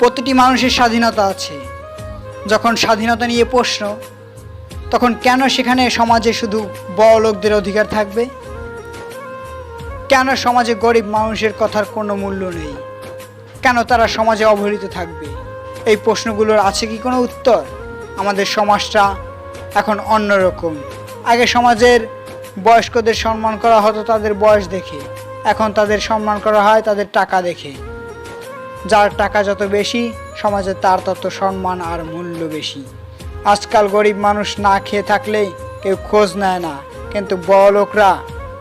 প্রতিটি মানুষের স্বাধীনতা আছে। যখন স্বাধীনতা নিয়ে প্রশ্ন, তখন কেন সেখানে সমাজে শুধু বড় লোকদের অধিকার থাকবে? কেন সমাজে গরিব মানুষের কথার কোনো মূল্য নেই? কেন তারা সমাজে অবহেলিত থাকবে? এই প্রশ্নগুলোর আছে কি কোনো উত্তর? আমাদের সমাজটা এখন অন্যরকম। আগে সমাজের বয়স্কদের সম্মান করা হতো তাদের বয়স দেখে, এখন তাদের সম্মান করা হয় তাদের টাকা দেখে। যার টাকা যত বেশি, সমাজে তার তত সম্মান আর মূল্য বেশি। আজকাল গরিব মানুষ না খেয়ে থাকলে কেউ খোঁজ নেয় না, কিন্তু বড়লোকরা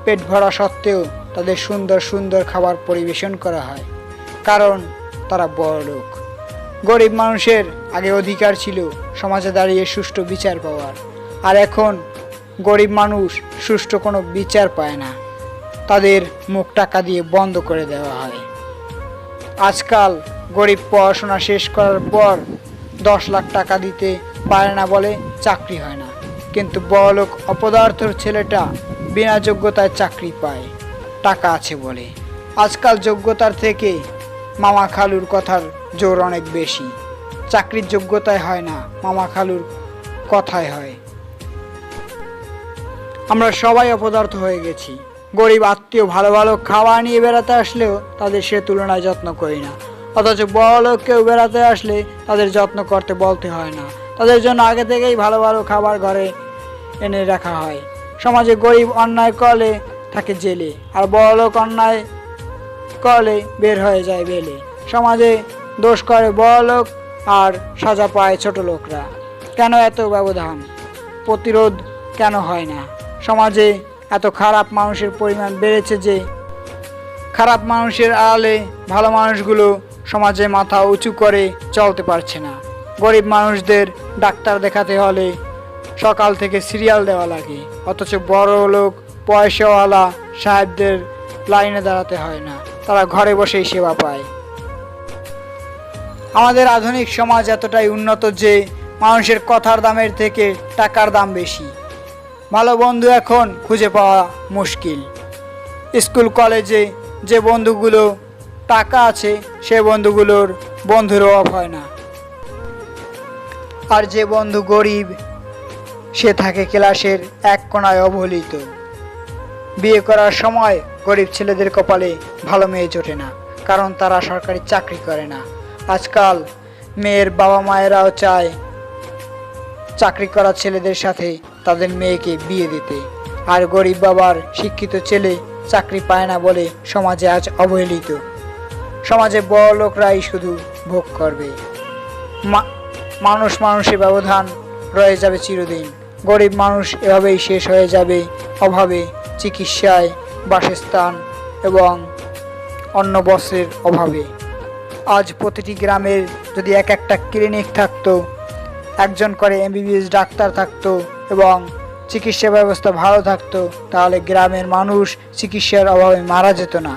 পেট ভরা সত্ত্বেও তাদের সুন্দর সুন্দর খাবার পরিবেশন করা হয়, কারণ তারা বড়লোক। গরিব মানুষের আগে অধিকার ছিল সমাজে দাঁড়িয়ে সুষ্ঠু বিচার পাওয়ার, আর এখন গরিব মানুষ সুষ্ঠু কোনো বিচার পায় না, তাদের মুখ টাকা দিয়ে বন্ধ করে দেওয়া হয়। আজকাল গরিব পড়াশোনা শেষ করার পর 10 লাখ টাকা দিতে পারে না বলে চাকরি হয় না, কিন্তু বড়লোক অপদার্থর ছেলেটা বিনা যোগ্যতায় চাকরি পায়, টাকা আছে বলে। আজকাল যোগ্যতার থেকে মামা খালুর কথার জোর অনেক বেশি। চাকরির যোগ্যতায় হয় না, মামা খালুর কথায় হয়। আমরা সবাই অপদার্থ হয়ে গেছি। গরিব আত্মীয় ভালো ভালো খাবার নিয়ে বেড়াতে আসলেও তাদের সে তুলনায় যত্ন করি না, অথচ বড় লোক কেউ বেড়াতে আসলে তাদের যত্ন করতে বলতে হয় না, তাদের জন্য আগে থেকেই ভালো ভালো খাবার ঘরে এনে রাখা হয়। সমাজে গরিব অন্যায় করলে থাকে জেলে, আর বড় লোক অন্যায় করলে বের হয়ে যায় বেলে। সমাজে দোষ করে বড় লোক আর সাজা পায় ছোট লোকরা। কেন এত ব্যবধান? প্রতিরোধ কেন হয় না? সমাজে এত খারাপ মানুষের পরিমাণ বেড়েছে যে খারাপ মানুষের আড়ালে ভালো মানুষগুলো সমাজে মাথা উঁচু করে চলতে পারছে না। গরিব মানুষদের ডাক্তার দেখাতে হলে সকাল থেকে সিরিয়াল দেওয়া লাগে, অথচ বড় লোক পয়সাওয়ালা সাহেবদের লাইনে দাঁড়াতে হয় না, তারা ঘরে বসেই সেবা পায়। আমাদের আধুনিক সমাজ এতটাই উন্নত যে মানুষের কথার দামের থেকে টাকার দাম বেশি। ভালো বন্ধু এখন খুঁজে পাওয়া মুশকিল। স্কুল কলেজে যে বন্ধুগুলো টাকা আছে, সে বন্ধুগুলোর বন্ধুর অভাব হয় না, আর যে বন্ধু গরিব সে থাকে ক্লাসের এক কোণায় অবহেলিত। বিয়ে করার সময় গরিব ছেলেদের কপালে ভালো মেয়ে জোটে না, কারণ তারা সরকারি চাকরি করে না। আজকাল মেয়ের বাবা মায়েরাও চায় চাকরি করা ছেলেদের সাথে তাদের মেয়েকে বিয়ে দিতে, আর গরিব বাবার শিক্ষিত ছেলে চাকরি পায় না বলে সমাজে আজ অবহেলিত। সমাজে বড় লোকরাই শুধু ভোগ করবে। মানুষের ব্যবধান রয়ে যাবে চিরদিন। গরিব মানুষ এভাবেই শেষ হয়ে যাবে অভাবে, চিকিৎসায়, বাসস্থান এবং অন্ন বস্ত্রের অভাবে। আজ প্রতিটি গ্রামের যদি এক একটা ক্লিনিক থাকতো, একজন করে MBBS ডাক্তার থাকতো এবং চিকিৎসা ব্যবস্থা ভালো থাকতো, তাহলে গ্রামের মানুষ চিকিৎসার অভাবে মারা যেত না।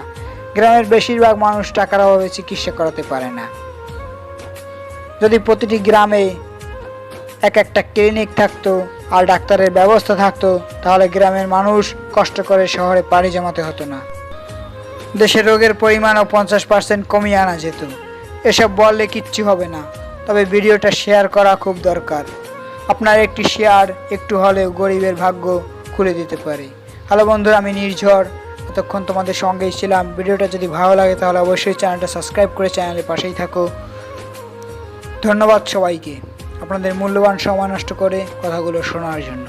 গ্রামের বেশিরভাগ মানুষ টাকার অভাবে চিকিৎসা করাতে পারে না। যদি প্রতিটি গ্রামে এক একটা ক্লিনিক থাকতো আর ডাক্তারের ব্যবস্থা থাকতো, তাহলে গ্রামের মানুষ কষ্ট করে শহরে পাড়ি জমাতে হতো না। দেশের রোগের পরিমাণও 50% কমিয়ে আনা যেত। এসব বললে কিচ্ছু হবে না, তবে ভিডিওটা শেয়ার করা খুব দরকার। আপনার একটি শেয়ার একটু হলেও গরিবের ভাগ্য খুলে দিতে পারে। হ্যালো বন্ধুরা, আমি নির্ঝর, এতক্ষণ তোমাদের সঙ্গেই ছিলাম। ভিডিওটা যদি ভালো লাগে তাহলে অবশ্যই চ্যানেলটা সাবস্ক্রাইব করে চ্যানেলের পাশেই থাকো। ধন্যবাদ সবাইকে আপনাদের মূল্যবান সময় নষ্ট করে কথাগুলো শোনার জন্য।